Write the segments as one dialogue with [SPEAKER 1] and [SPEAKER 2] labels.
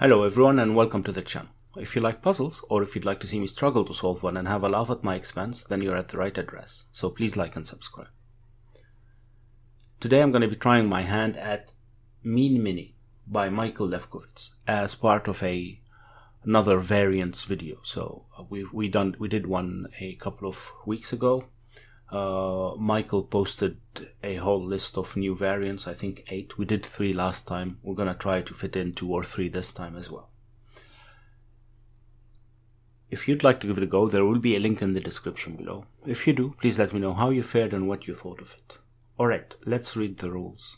[SPEAKER 1] Hello everyone and welcome to the channel. If you like puzzles or if you'd like to see me struggle to solve one and have a laugh at my expense, then you're at the right address. So please like and subscribe. Today I'm going to be trying my hand at Mean Mini by Michael Lefkowitz as part of another variants video. So we did one a couple of weeks ago. Michael posted a whole list of new variants, I think 8. We did 3 last time. We're gonna try to fit in 2 or 3 this time as well. If you'd like to give it a go, there will be a link in the description below. If you do, please let me know how you fared and what you thought of it. Alright, let's read the rules.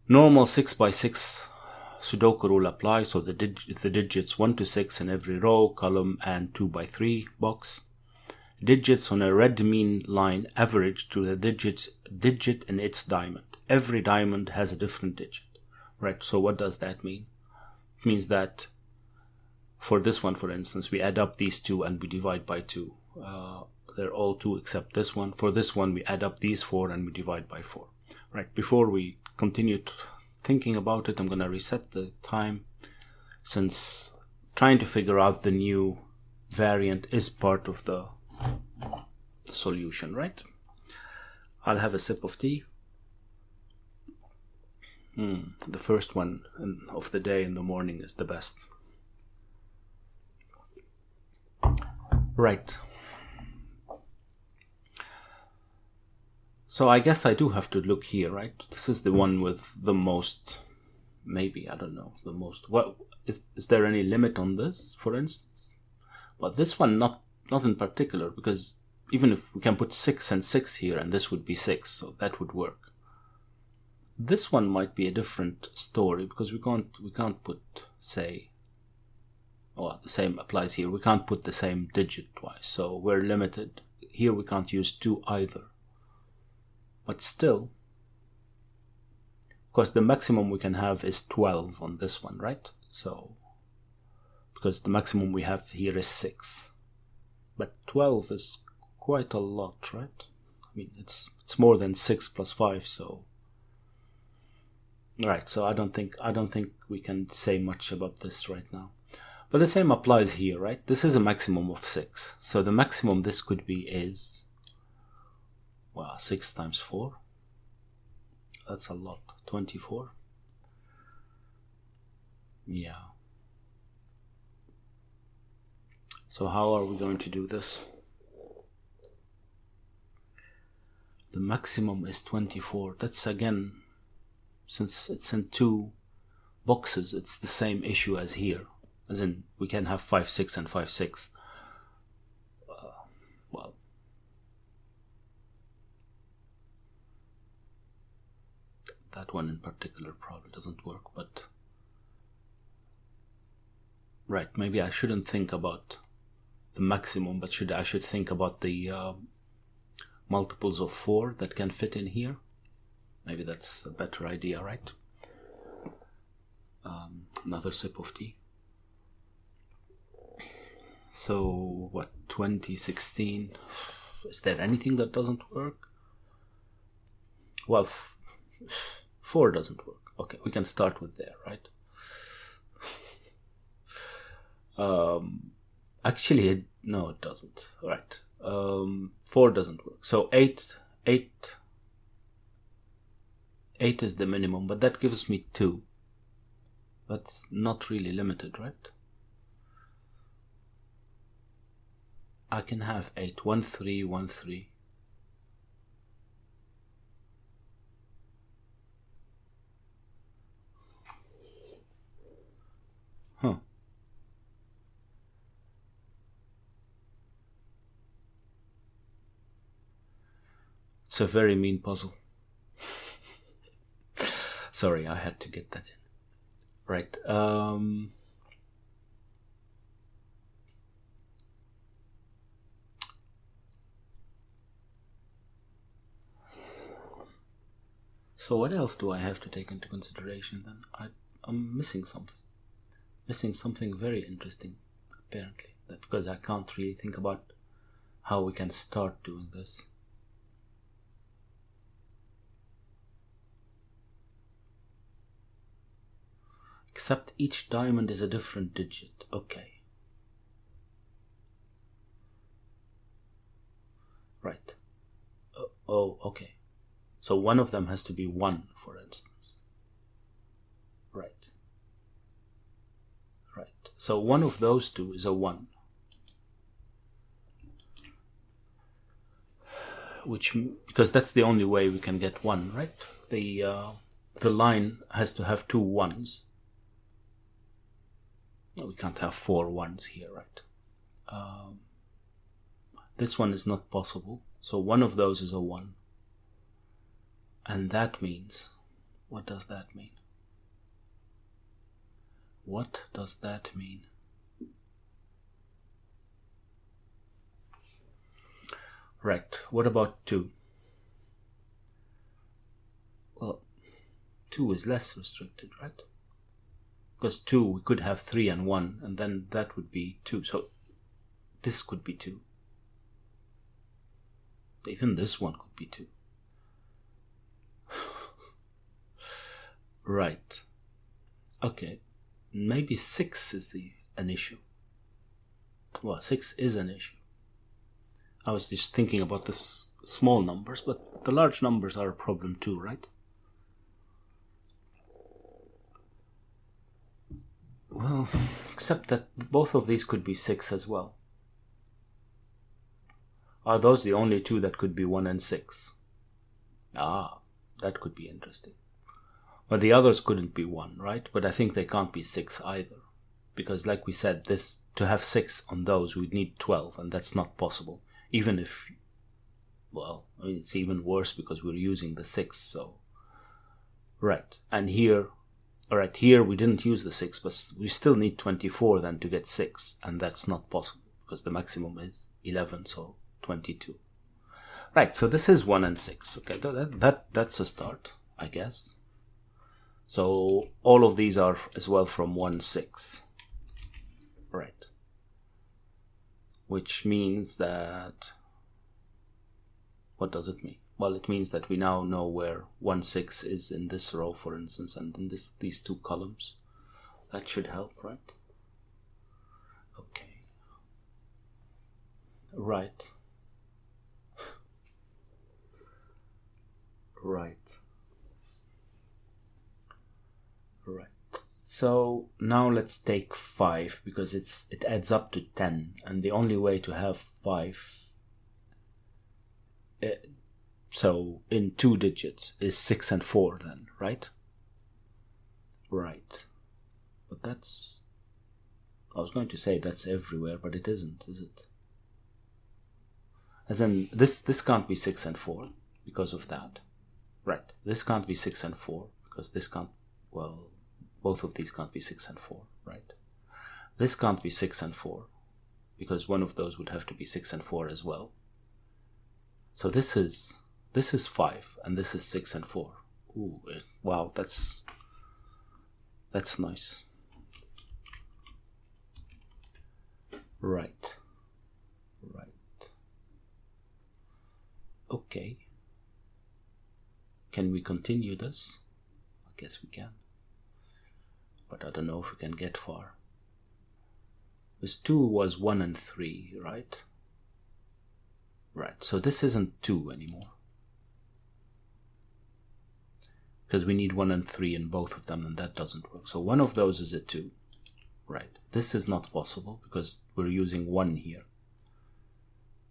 [SPEAKER 1] Normal 6x6 Sudoku rule applies, so the digits 1 to 6 in every row, column and 2x3 box. Digits on a red mean line average to the digit in its diamond. Every diamond has a different digit. Right, so what does that mean? It means that for this one, for instance, we add up these two and we divide by 2. They're all 2 except this one. For this one, we add up these 4 and we divide by 4. Right, before we continue thinking about it, I'm going to reset the time, since trying to figure out the new variant is part of the solution, right? I'll have a sip of tea. The first one of the day in the morning is the best. Right. So I guess I do have to look here, right? This is the one with the most, maybe, I don't know, the most. What is there any limit on this, for instance? But this one not in particular, because even if we can put 6 and 6 here and this would be 6, so that would work. This one might be a different story, because we can't put, say, well, the same applies here. We can't put the same digit twice, so we're limited. Here we can't use 2 either. But still, of course, the maximum we can have is 12 on this one, right? So, because the maximum we have here is 6. But 12 is quite a lot, right? I mean, it's more than 6 plus 5, so... Right, so I don't think we can say much about this right now. But the same applies here, right? This is a maximum of 6. So the maximum this could be is... Well, 6 times 4. That's a lot. 24. Yeah. So how are we going to do this? The maximum is 24. That's, again, since it's in 2 boxes, it's the same issue as here. As in, we can have 5, 6 and 5, 6. Well, that one in particular probably doesn't work, but... Right, maybe I shouldn't think about the maximum, but I should think about the multiples of 4 that can fit in here. Maybe that's a better idea, right? Another sip of tea. So, what, 2016? Is there anything that doesn't work? Well, 4 doesn't work. Okay, we can start with there, right? Actually, no, it doesn't. Right. 4 doesn't work. So 8 is the minimum, but that gives me 2. That's not really limited, right? I can have 8. 1, 3, 1, 3. Huh. It's a very mean puzzle. Sorry, I had to get that in. Right. So what else do I have to take into consideration then? I'm missing something. Missing something very interesting, apparently. Because I can't really think about how we can start doing this. Except each diamond is a different digit. Okay. Right. Oh, okay. So one of them has to be 1, for instance. Right. Right. So one of those two is a 1. Because that's the only way we can get 1, right? The line has to have 2 1s. We can't have 4 1s here, right? This one is not possible. So one of those is a 1. And that means, what does that mean? What does that mean? Right, what about 2? Well, 2 is less restricted, right? Because 2, we could have 3 and 1, and then that would be 2. So this could be 2. Even this one could be 2. Right. Okay. Maybe 6 is an issue. Well, 6 is an issue. I was just thinking about the small numbers, but the large numbers are a problem too, right? Well, except that both of these could be 6 as well. Are those the only two that could be 1 and 6? Ah, that could be interesting. But the others couldn't be 1, right? But I think they can't be 6 either. Because like we said, to have 6 on those, we'd need 12, and that's not possible. Even if, well, I mean, it's even worse because we're using the 6, so. Right, and here, alright, here we didn't use the 6, but we still need 24 then to get 6, and that's not possible, because the maximum is 11, so 22. Right, so this is 1 and 6, okay, that's a start, I guess. So all of these are as well from 1, 6. Right. Which means that, what does it mean? Well, it means that we now know where 1, 6 is in this row, for instance, and in these 2 columns. That should help, right? Okay. Right. Right. Right. So now let's take 5 because it adds up to 10, and the only way to have 5 so in 2 digits is 6 and 4 then, right? Right. But I was going to say that's everywhere, but it isn't, is it? As in, this can't be 6 and 4 because of that. Right. This can't be 6 and 4 because this can't, well, both of these can't be 6 and 4, right? This can't be 6 and 4, because one of those would have to be 6 and 4 as well. So this is 5, and this is 6 and 4. Ooh, wow, that's nice. Right. Right. Okay. Can we continue this? I guess we can. But I don't know if we can get far. This 2 was 1 and 3, right? Right, so this isn't 2 anymore. Because we need 1 and 3 in both of them, and that doesn't work. So one of those is a 2. Right, this is not possible because we're using 1 here.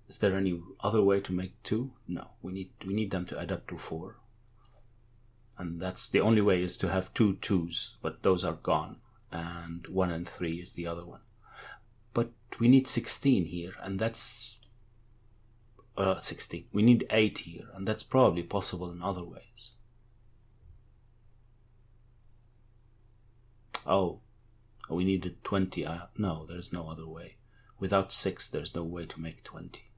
[SPEAKER 1] Is there any other way to make 2? No, we need them to add up to 4. And that's the only way is to have 2 2s, but those are gone. And 1 and 3 is the other one. But we need 16 here, and that's 16. We need 8 here, and that's probably possible in other ways. Oh, we needed 20. No, there's no other way. Without 6, there's no way to make 20.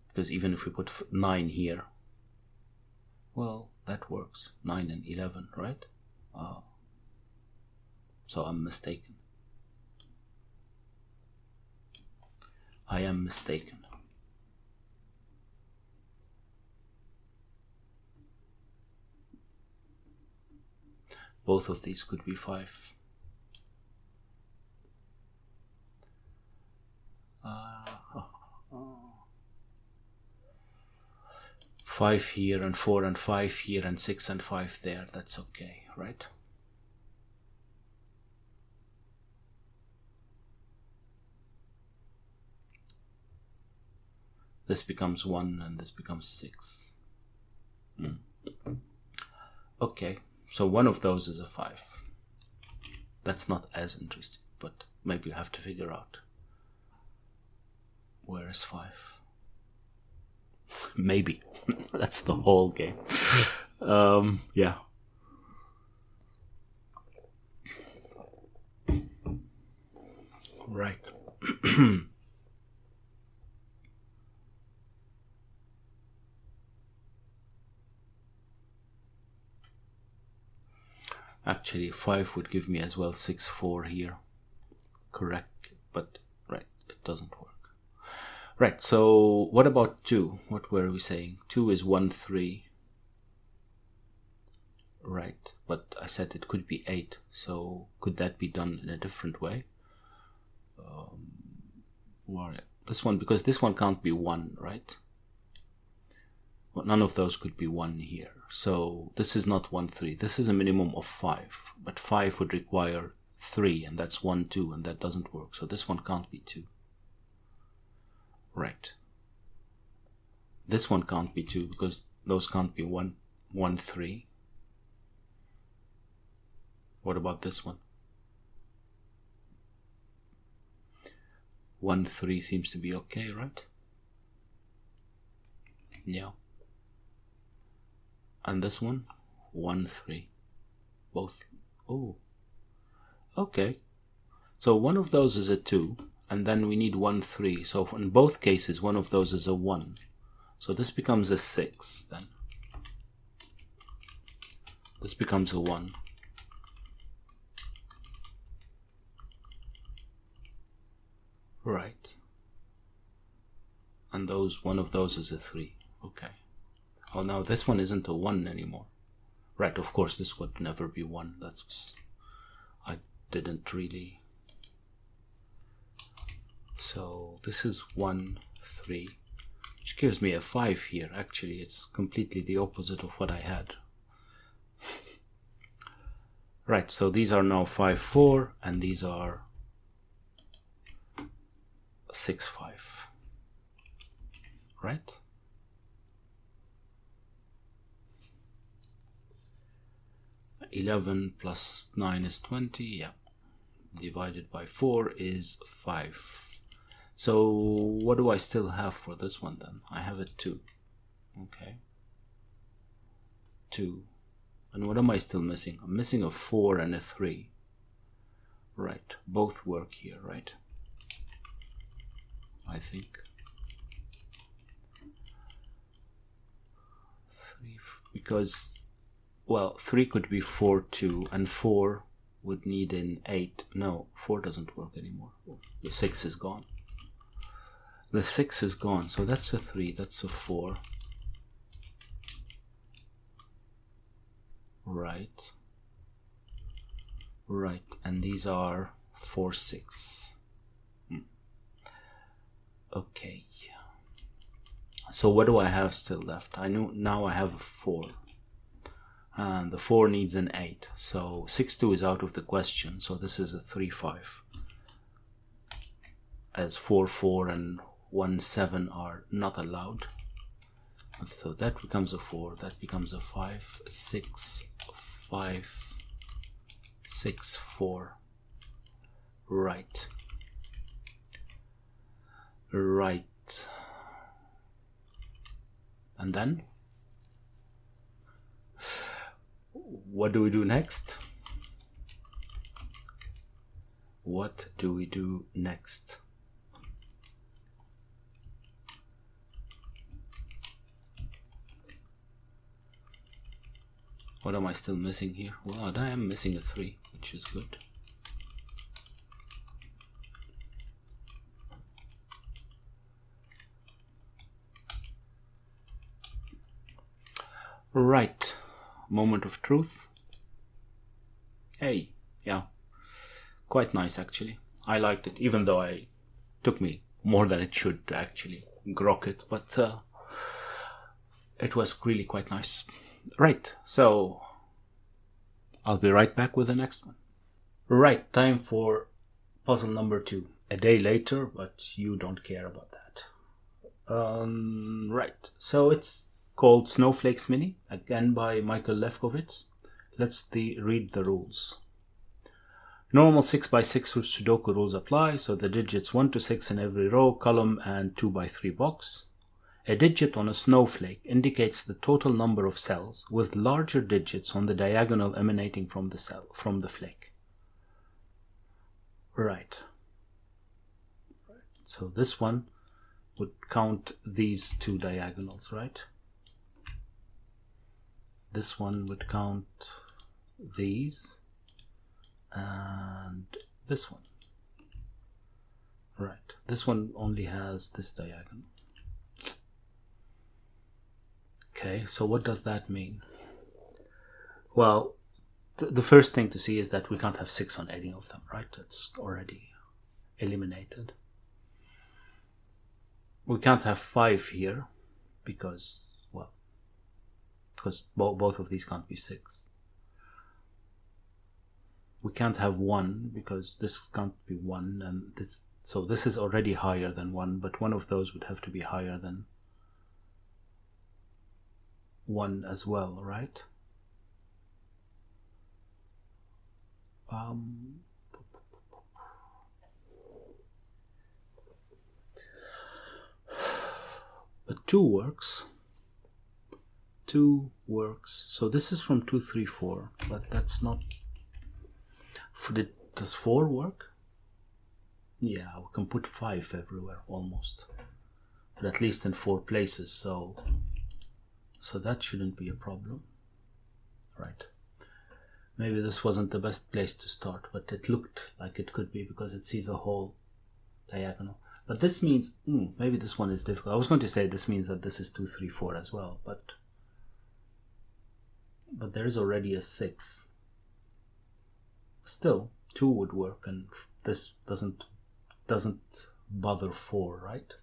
[SPEAKER 1] Because even if we put 9 here, well, that works. 9 and 11, right? So I'm mistaken. I am mistaken. Both of these could be 5. Five here and 4 and 5 here and 6 and 5 there. That's okay, right? This becomes 1 and this becomes 6. Okay, so one of those is a 5. That's not as interesting, but maybe you have to figure out where is 5. Maybe. That's the whole game. Yeah. Right. Actually, 5 would give me as well 6, 4 here. Correct. But, right, it doesn't work. Right, so what about 2? What were we saying? 2 is 1, 3. Right, but I said it could be 8. So could that be done in a different way? This one, because this one can't be 1, right? Well, none of those could be 1 here. So this is not 1, 3. This is a minimum of 5. But 5 would require 3, and that's 1, 2, and that doesn't work. So this one can't be 2. Right. This one can't be 2 because those can't be 1, 1, 3. What about this one? 1, 3 seems to be okay, right? Yeah. And this one? 1, 3. Both. Oh. Okay. So one of those is a 2. And then we need 1, 3. So in both cases, one of those is a 1. So this becomes a 6 then. This becomes a 1. Right. And one of those is a 3. Okay. Oh, now this one isn't a 1 anymore. Right, of course this would never be 1. I didn't really... So this is 1, 3, which gives me a 5 here. Actually, it's completely the opposite of what I had. Right, so these are now 5, 4, and these are 6, 5. Right? (11 plus 9 is 20, yeah. Divided by 4 is 5. So what do I still have for this one then? I have a 2. Okay. 2. And what am I still missing? I'm missing a 4 and a 3. Right. Both work here, right? I think. 3, because, well, 3 could be 4, 2, and 4 would need an 8. No, 4 doesn't work anymore. The 6 is gone. The 6 is gone, so that's a 3, that's a 4. Right. Right, and these are 4, 6. Okay. So what do I have still left? I know now I have a 4. And the 4 needs an 8. So 6, 2 is out of the question. So this is a 3, 5. As 4, 4 and 1, 7 are not allowed. So that becomes a 4. That becomes a 5, 6, 5, 6, 4. Right. Right. And then? What do we do next? What do we do next? What am I still missing here? Well, I am missing a 3, which is good. Right. Moment of truth. Hey, yeah, quite nice actually. I liked it, even though it took me more than it should to actually grok it, but it was really quite nice. Right, so I'll be right back with the next one. Right, time for puzzle number 2. A day later, but you don't care about that. Right, so it's called Snowflakes Mini, again by Michael Lefkowitz. Let's read the rules. Normal 6x6 Sudoku rules apply, so the digits 1 to 6 in every row, column, and 2x3 box. A digit on a snowflake indicates the total number of cells, with larger digits on the diagonal emanating from the flake. Right. So this one would count these 2 diagonals, right? This one would count these and this one. Right. This one only has this diagonal. Okay, so what does that mean? Well, the first thing to see is that we can't have 6 on any of them, right? It's already eliminated. We can't have 5 here because both of these can't be 6. We can't have 1 because this can't be 1, and so this is already higher than 1, but one of those would have to be higher than 1 as well, right? But 2 works. 2 works. So this is from 2, 3, 4, but that's not. Does 4 work? Yeah, we can put 5 everywhere almost, but at least in 4 places. So that shouldn't be a problem, right? Maybe this wasn't the best place to start, but it looked like it could be because it sees a whole diagonal. But this means, maybe this one is difficult. I was going to say this means that this is 2, 3, 4 as well, but there is already a 6. Still, 2 would work, and this doesn't bother 4, right?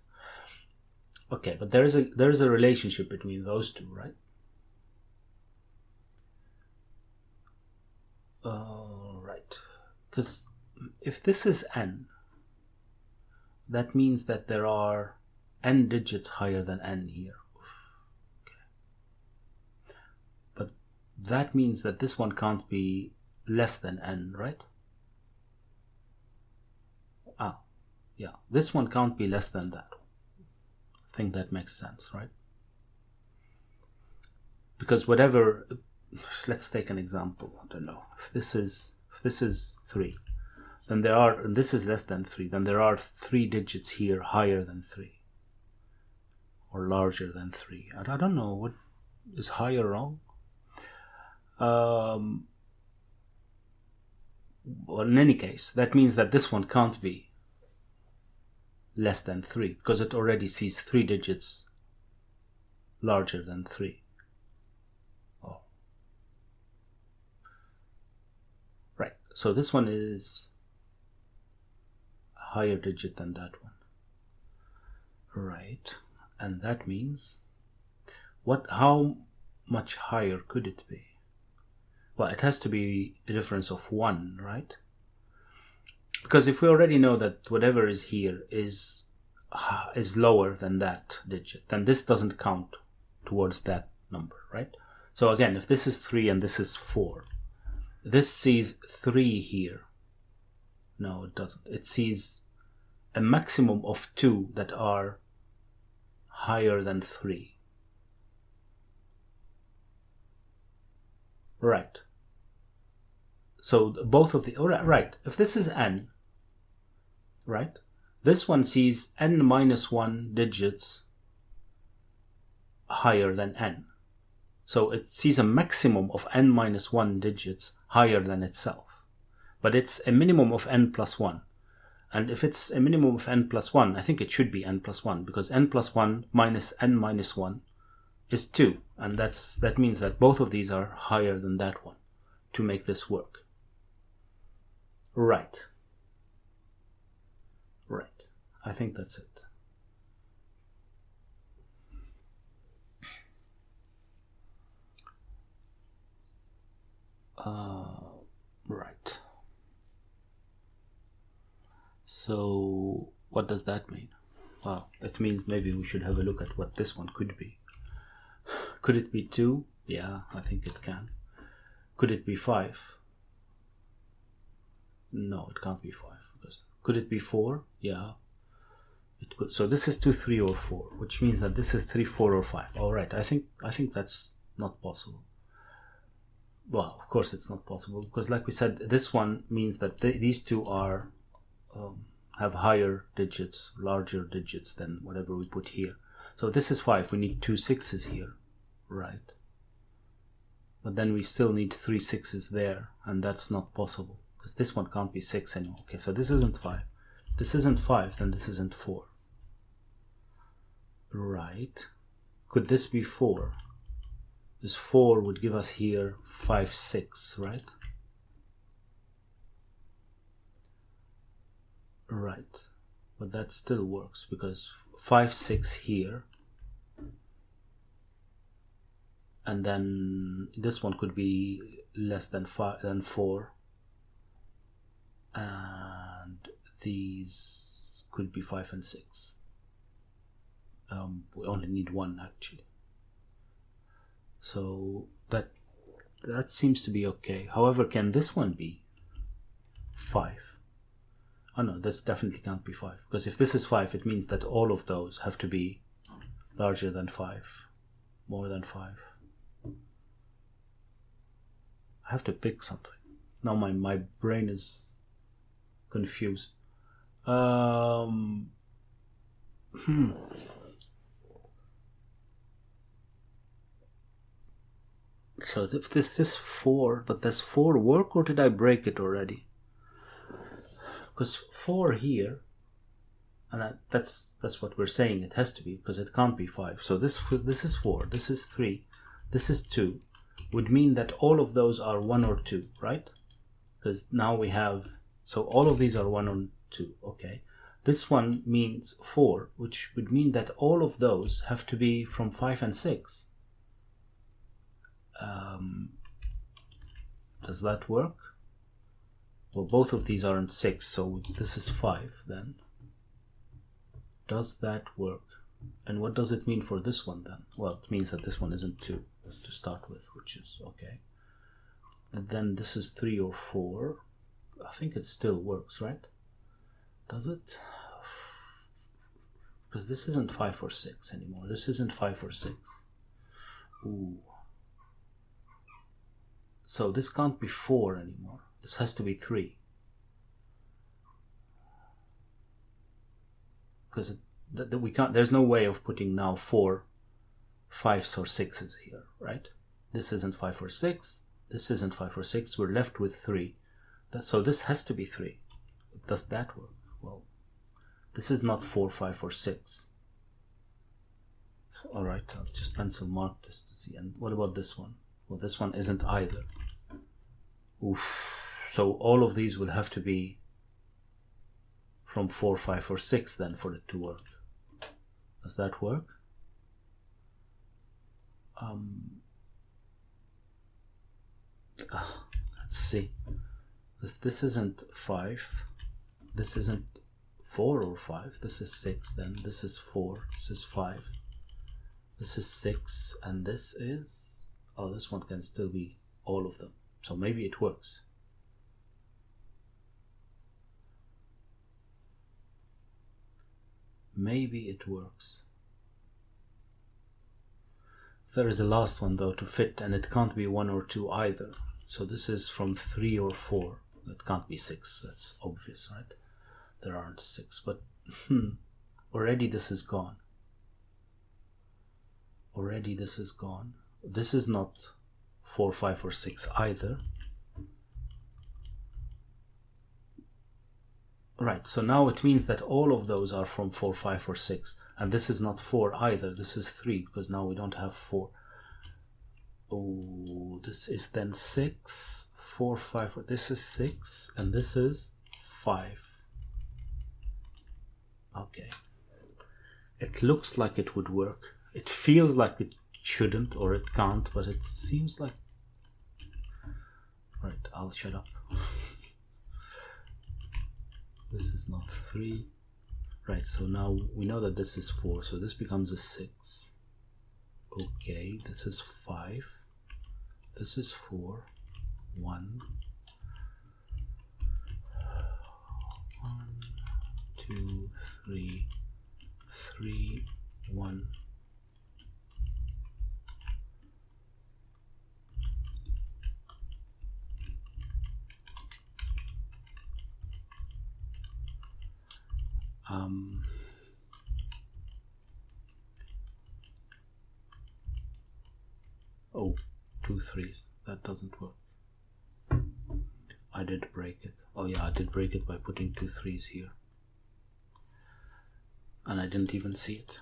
[SPEAKER 1] Okay, but there is a relationship between those 2, right? Right, because if this is n, that means that there are n digits higher than n here. Okay. But that means that this one can't be less than n, right? Yeah, this one can't be less than that. I think that makes sense, right? Because whatever, let's take an example. I don't know. If this is 3, then and this is less than 3, then there are 3 digits here higher than 3 or larger than 3. I don't know what is high or wrong. Well, in any case, that means that this one can't be less than 3 because it already sees 3 digits larger than 3. Oh. Right, so this one is a higher digit than that one. Right, and that means how much higher could it be? Well, it has to be a difference of 1, right? Because if we already know that whatever is here is lower than that digit, then this doesn't count towards that number, right? So again, if this is 3 and this is 4, this sees 3 here. No, it doesn't. It sees a maximum of 2 that are higher than 3. Right. So both of the, right, if this is n, right, this one sees n minus 1 digits higher than n. So it sees a maximum of n minus 1 digits higher than itself. But it's a minimum of n plus 1. And if it's a minimum of n plus 1, I think it should be n plus 1, because n plus 1 minus n minus 1 is 2. And that means that both of these are higher than that one to make this work. Right. Right. I think that's it. Right. So what does that mean? Well, it means maybe we should have a look at what this one could be. Could it be 2? Yeah, I think it can. Could it be 5? No, it can't be 5. Because could it be 4? Yeah, it could. So this is 2, 3, or 4, which means that this is 3, 4, or 5. All right, I think that's not possible. Well, of course it's not possible, because like we said, this one means that these two are have higher digits, larger digits than whatever we put here. So if this is 5, we need 2 6s here, right? But then we still need 3 6s there, and that's not possible, because this one can't be 6 anymore. Okay, so this isn't 5. If this isn't 5, then this isn't 4. Right. Could this be 4? This 4 would give us here 5 6, right? Right. But that still works, because 5 6 here, and then this one could be less than 4, and these could be 5 and 6. We only need 1 actually, so that seems to be okay. However, can this one be 5? Oh no, this definitely can't be 5, because if this is 5, it means that all of those have to be larger than 5, more than 5. I have to pick something. Now my brain is confused. So if this is 4, but does 4 work, or did I break it already? Because 4 here, and that's what we're saying it has to be, because it can't be 5. So this is 4, this is 3, this is 2, would mean that all of those are 1 or 2, right? Because now we have, so all of these are 1 or 2, okay. This one means 4, which would mean that all of those have to be from 5 and 6. Does that work? Well, both of these aren't 6, so this is 5 then. Does that work? And what does it mean for this one then? Well, it means that this one isn't 2 to start with, which is okay. And then this is 3 or 4. I think it still works, right? Does it? Because this isn't 5 or 6 anymore. This isn't 5 or 6. Ooh. So this can't be 4 anymore. This has to be 3. Because we can't, there's no way of putting now 4 5s or 6s here, right? This isn't 5 or 6. This isn't 5 or 6. We're left with 3. So this has to be 3. Does that work? Well, this is not 4, 5, or 6. So, all right, I'll just pencil mark this to see. And what about this one? Well, this one isn't either. Oof. So all of these will have to be from 4, 5, or 6 then for it to work. Does that work? Let's see. This isn't 5. This isn't 4 or 5. This is 6 then. This is 4. This is 5. This is 6. And this is... oh, this one can still be all of them. So maybe it works. Maybe it works. There is the last one though to fit, and it can't be 1 or 2 either. So this is from 3 or 4. It can't be 6. That's obvious, right? There aren't 6, but already this is gone. Already this is gone. This is not 4, 5, or 6 either. Right, so now it means that all of those are from 4, 5, or 6. And this is not 4 either. This is 3, because now we don't have 4. Oh, this is then 6, 4, 5. This is 6 and this is 5. Okay. It looks like it would work. It feels like it shouldn't or it can't, but it seems like... Right, I'll shut up. This is not 3. Right, so now we know that this is 4, so this becomes a 6. Okay, this is 5. This is 4. 1. 1, 2, 3. 3, 1. Oh, 2 3s. That doesn't work. I did break it. Oh yeah, I did break it by putting 2 3s here. And I didn't even see it.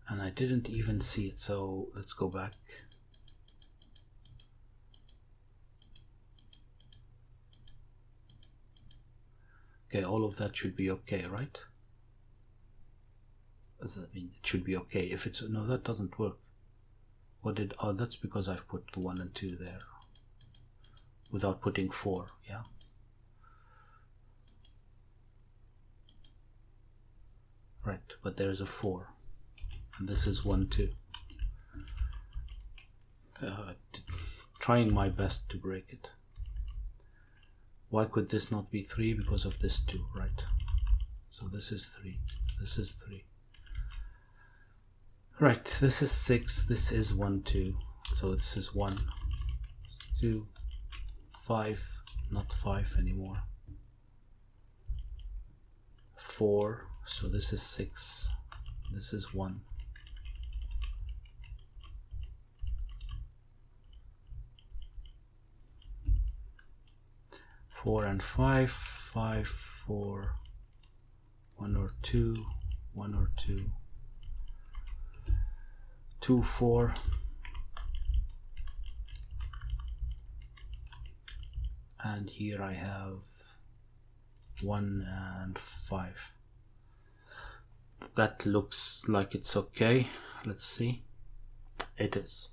[SPEAKER 1] And I didn't even see it, so let's go back. Okay, all of that should be okay, right? Does that mean it should be okay? If it's... No, that doesn't work. What did... Oh, that's because I've put 1 and 2 there. Without putting 4, yeah? Right, but there's a 4. And this is 1, 2. Trying my best to break it. Why could this not be 3? Because of this 2, right? So this is 3. This is 3. Right, this is 6. This is 1, 2. So this is 1, 2, 5. Not 5 anymore. 4. So this is 6. This is 1. 4 and 5, 5, 4, 1 or 2, 1 or 2, 2, 4, and here I have 1 and 5. That looks like it's okay. Let's see. It is.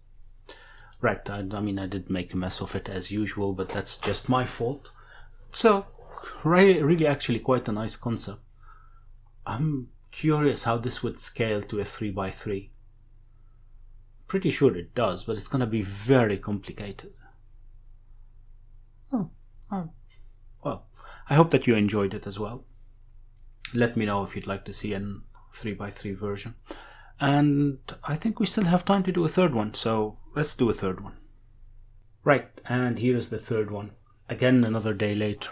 [SPEAKER 1] Right, I mean, I did make a mess of it as usual, but that's just my fault. So, really actually quite a nice concept. I'm curious how this would scale to a 3x3. Pretty sure it does, but it's going to be very complicated. Well, I hope that you enjoyed it as well. Let me know if you'd like to see a 3x3 version. And I think we still have time to do a third one, so let's do a third one. Right, and here is the third one. Again, another day later.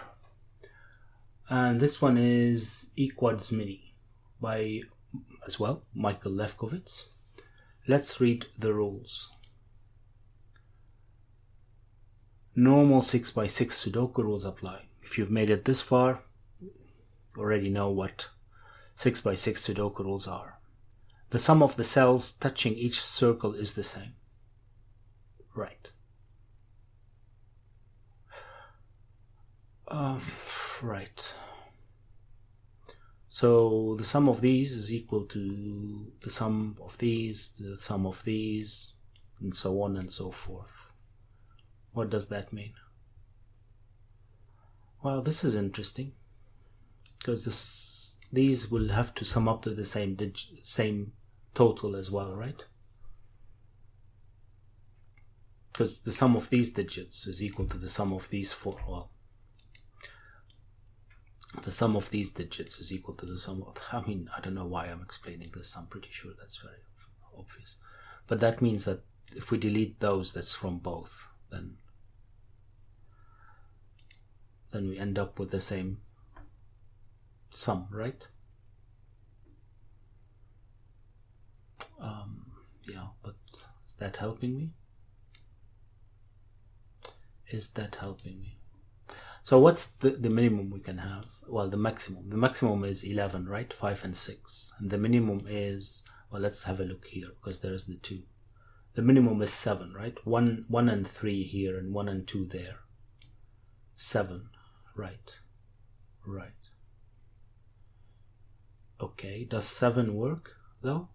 [SPEAKER 1] And this one is Equads Mini by, as well, Michael Lefkowitz. Let's read the rules. Normal 6x6 Sudoku rules apply. If you've made it this far, you already know what 6x6 Sudoku rules are. The sum of the cells touching each circle is the same. Right. Right. So the sum of these is equal to the sum of these, the sum of these, and so on and so forth. What does that mean? Well, this is interesting, because these will have to sum up to the same total as well, right? Because the sum of these digits is equal to the sum of these four. Well, the sum of these digits is equal to the sum of... I mean, I don't know why I'm explaining this. I'm pretty sure that's very obvious. But that means that if we delete those, that's from both, then we end up with the same sum, right? Yeah, but is that helping me? Is that helping me? So what's the minimum we can have? Well, the maximum. The maximum is 11, right? 5 and 6. And the minimum is, well, let's have a look here because there's the 2. The minimum is 7, right? 1 and 3 here and 1 and 2 there. 7, right. Right. Okay, does 7 work though?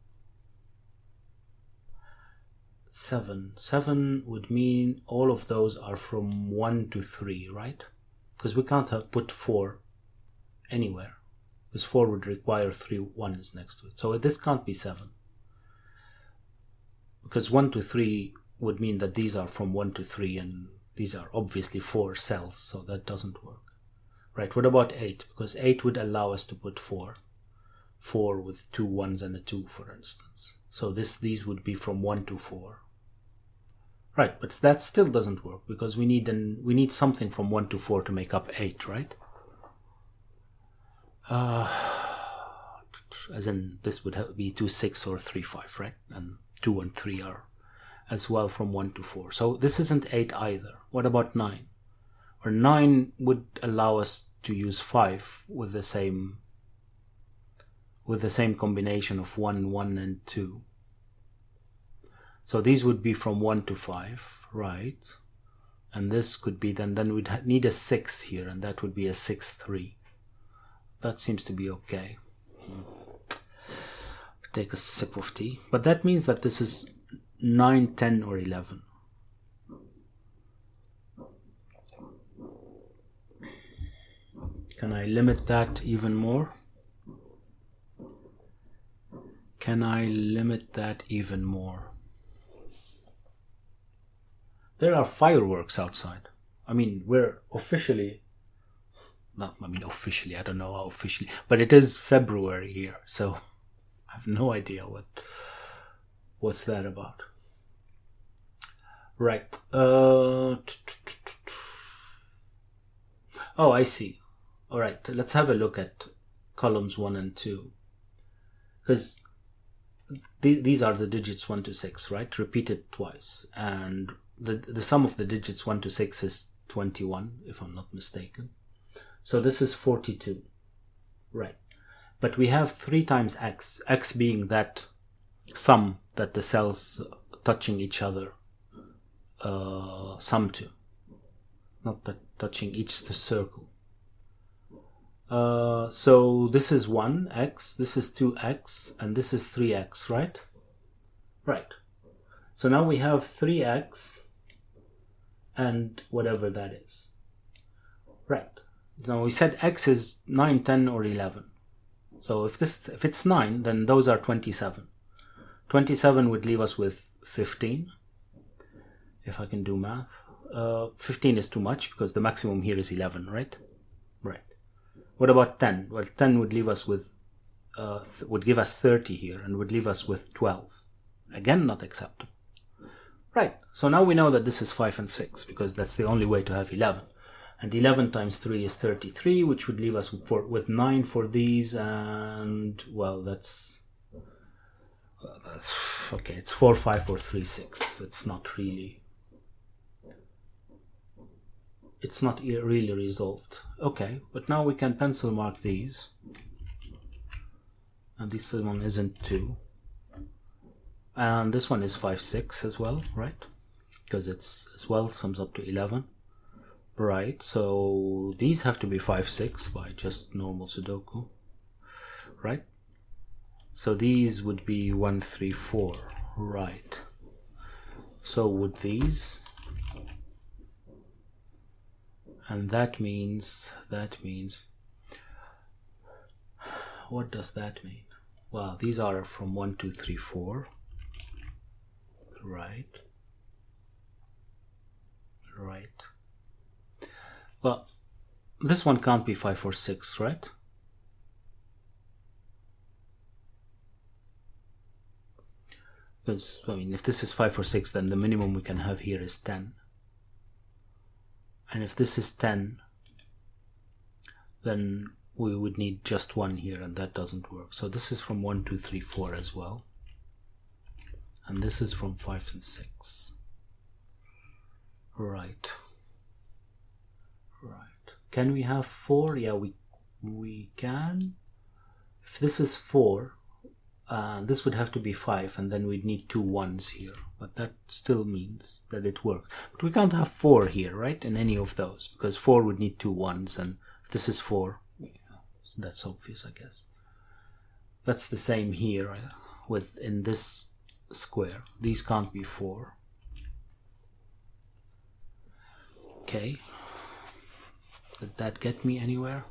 [SPEAKER 1] 7 would mean all of those are from 1 to 3, right? Because we can't have put 4 anywhere, because 4 would require 3 1s next to it. So this can't be 7, because 1 to 3 would mean that these are from 1 to 3, and these are obviously 4 cells, so that doesn't work. Right, what about 8? Because 8 would allow us to put 4 with 2 1s and a 2, for instance. So these would be from 1 to 4. Right, but that still doesn't work because we need something from 1 to 4 to make up 8, right? As in, this would be 2 6 or 3 5, right? And 2 and 3 are as well from 1 to 4. So this isn't 8 either. What about 9? Or 9 would allow us to use 5 with the same combination of 1 1 and 2. So these would be from 1 to 5, right? And this could be then we'd need a 6 here, and that would be a 6 3. That seems to be okay. Take a sip of tea. But that means that this is 9, 10, or 11. Can I limit that even more? Can I limit that even more? There are fireworks outside. I mean, we're officially, I don't know how officially, but it is February here, so I have no idea what's that about. Right. Oh, I see. All right, let's have a look at columns 1 and 2. Because these are the digits 1 to 6, right? Repeated twice. And the sum of the digits 1 to 6 is 21, if I'm not mistaken. So this is 42, right? But we have 3 times x, x being that sum that the cells touching each other sum to, not that touching each circle. So this is 1x, this is 2x, and this is 3x, right? Right. So now we have 3x and whatever that is. Right. Now we said x is 9, 10, or 11. So if it's 9, then those are 27. 27 would leave us with 15. If I can do math. 15 is too much because the maximum here is 11, right? Right. What about 10? Well, 10 would leave us with, would give us 30 here and would leave us with 12. Again, not acceptable. Right, so now we know that this is 5 and 6 because that's the only way to have 11. And 11 times 3 is 33, which would leave us with 9 for these, and, well, that's okay, it's 4, 5, or 3, 6. It's not really resolved. Okay, but now we can pencil mark these. And this one isn't 2. And this one is 5, 6 as well, right? Because it's as well sums up to 11. Right, so these have to be 5, 6 by just normal Sudoku, right? So these would be 1, 3, 4, right? So would these, and that means, what does that mean? Well, these are from 1, 2, 3, 4, right? Right. Well, this one can't be 5 or 6, right? Because, I mean, if this is 5 or 6, then the minimum we can have here is 10. And if this is 10, then we would need just 1 here, and that doesn't work. So this is from 1, 2, 3, 4 as well. And this is from 5 and 6. Right. Right. Can we have 4? Yeah, we can. If this is 4, this would have to be 5, and then we'd need 2 1s here. But that still means that it works. But we can't have 4 here, right? In any of those, because 4 would need 2 1s, and if this is 4, that's obvious, I guess. That's the same here in this square. These can't be 4. Okay. Did that get me anywhere?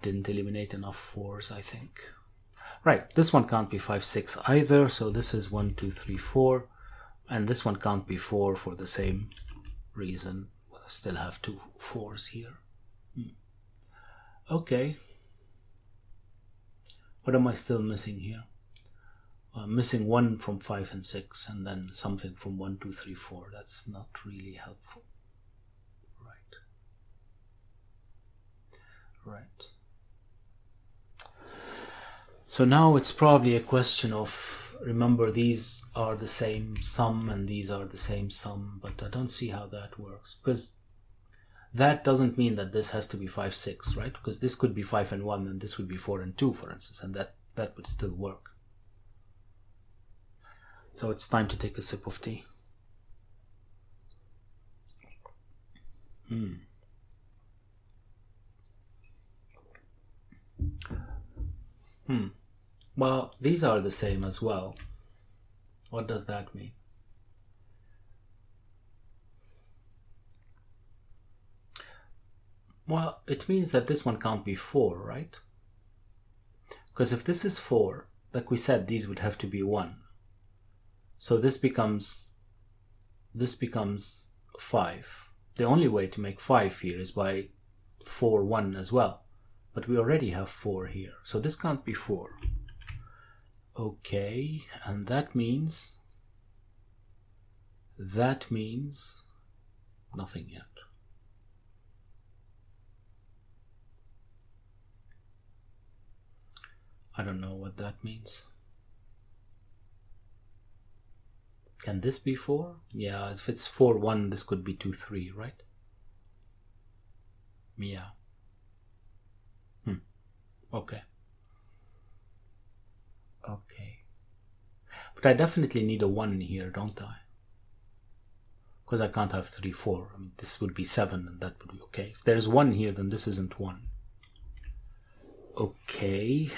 [SPEAKER 1] Didn't eliminate enough 4s, I think. Right, this one can't be 5, 6 either, so this is 1, 2, 3, 4. And this one can't be 4 for the same reason. Well, I still have 2 4s here. Okay. What am I still missing here? I'm missing 1 from 5 and 6, and then something from 1, 2, 3, 4. That's not really helpful. Right. So now it's probably a question of, remember, these are the same sum and these are the same sum, but I don't see how that works, because that doesn't mean that this has to be 5, 6, right? Because this could be 5 and 1 and this would be 4 and 2, for instance, and that would still work. So it's time to take a sip of tea. Well, these are the same as well. What does that mean? Well, it means that this one can't be 4, right? Because if this is 4, like we said, these would have to be 1. So this becomes 5. The only way to make 5 here is by 4, 1 as well. But we already have 4 here, so this can't be 4. Okay, and that means nothing yet. I don't know what that means. Can this be 4? Yeah, if it's 4, 1, this could be 2, 3, right? Yeah. Okay. Okay. But I definitely need a 1 here, don't I? Because I can't have 3, 4. I mean, this would be 7 and that would be okay. If there's 1 here, then this isn't 1. Okay.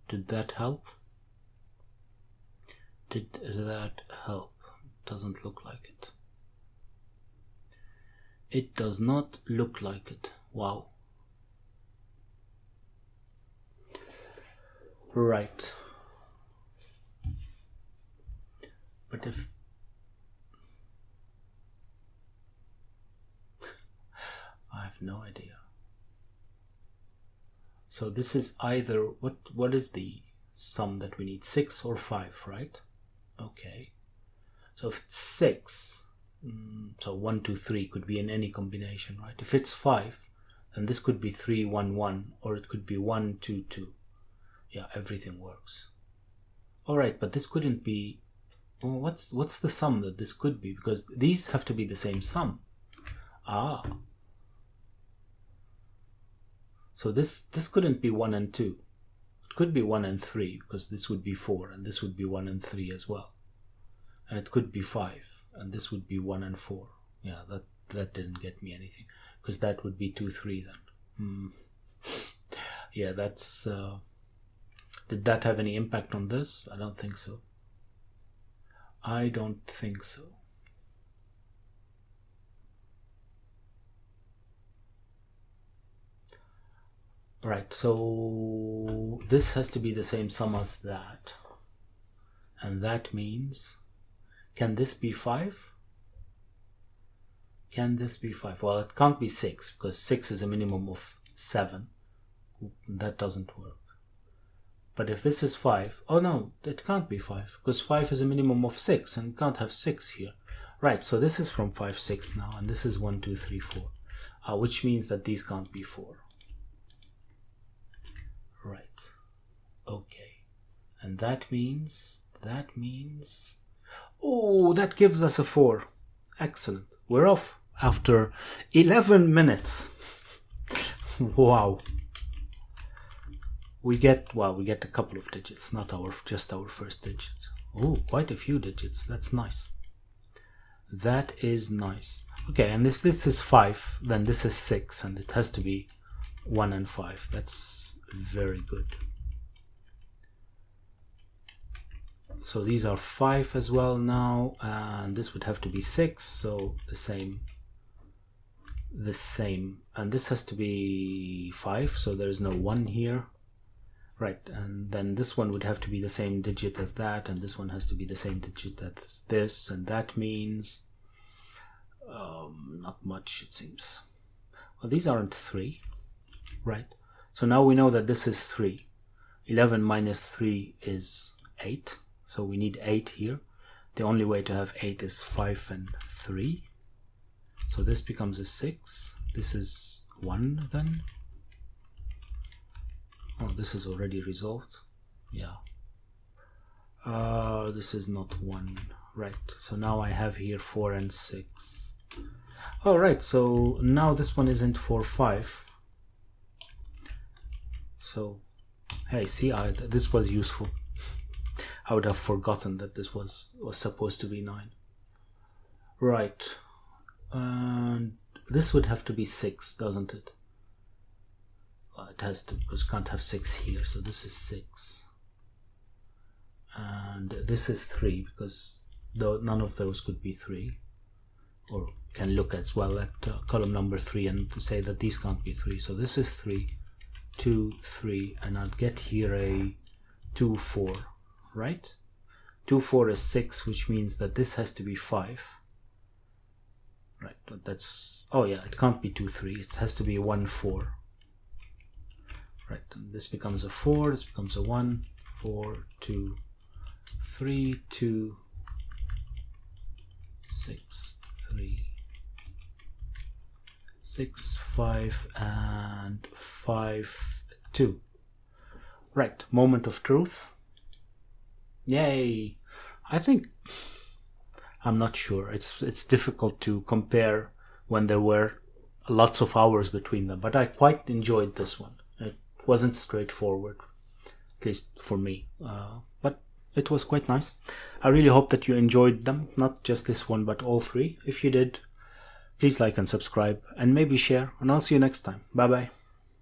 [SPEAKER 1] Did that help? Did that help? Doesn't look like it. It does not look like it. Wow. Right. But if I have no idea. So this is either what is the sum that we need? 6 or 5, right? Okay. So if it's 6, so 1, 2, 3 could be in any combination, right? If it's 5, then this could be 3, 1, 1, or it could be 1, 2, 2. Yeah, everything works. All right, but this couldn't be. Well, what's the sum that this could be? Because these have to be the same sum. Ah. So this couldn't be 1 and 2. It could be 1 and 3, because this would be 4, and this would be 1 and 3 as well. And it could be 5, and this would be 1 and 4. Yeah, that didn't get me anything, because that would be 2, 3 then. Yeah, that's. Did that have any impact on this? I don't think so. I don't think so. Right, so this has to be the same sum as that. And that means, can this be 5? Can this be 5? Well, it can't be 6, because 6 is a minimum of 7. That doesn't work. But if this is 5, oh no, it can't be 5, because 5 is a minimum of 6, and you can't have 6 here. Right, so this is from 5, 6 now, and this is 1, 2, 3, 4, which means that these can't be 4. Right, okay, and that means, oh, that gives us a 4. Excellent, we're off. after 11 minutes. Wow. We get a couple of digits, not just our first digit. Oh, quite a few digits. That's nice. That is nice. Okay, and if this is 5, then this is 6, and it has to be 1 and 5. That's very good. So these are 5 as well now, and this would have to be 6, so the same, and this has to be 5, so there's no 1 here. Right, and then this one would have to be the same digit as that, and this one has to be the same digit as this, and that means not much, it seems. Well, these aren't 3, right? So now we know that this is 3. 11 minus 3 is 8, so we need 8 here. The only way to have 8 is 5 and 3. So this becomes a 6. This is 1 then. Oh, this is already resolved. Yeah. This is not 1. Right. So now I have here 4 and 6. All right. So now this one isn't 4, 5. So, hey, see, this was useful. I would have forgotten that this was supposed to be 9. Right. And this would have to be 6, doesn't it? It has to, because you can't have 6 here, so this is 6. And this is 3, because none of those could be 3. Or can look as well at column number 3 and say that these can't be 3. So this is 3, 2, 3, and I'll get here a 2, 4, right? 2, 4 is 6, which means that this has to be 5. Right, but that's, oh yeah, it can't be 2, 3, it has to be 1, 4. Right, and this becomes a 4, this becomes a 1, 4, 2, 3, 2, 6, 3, 6, 5, and 5, 2. Right, moment of truth. Yay! I think, I'm not sure. It's difficult to compare when there were lots of hours between them, but I quite enjoyed this one. It wasn't straightforward, at least for me, but it was quite nice. I really hope that you enjoyed them, not just this one, but all 3. If you did, please like and subscribe, and maybe share, and I'll see you next time. Bye bye.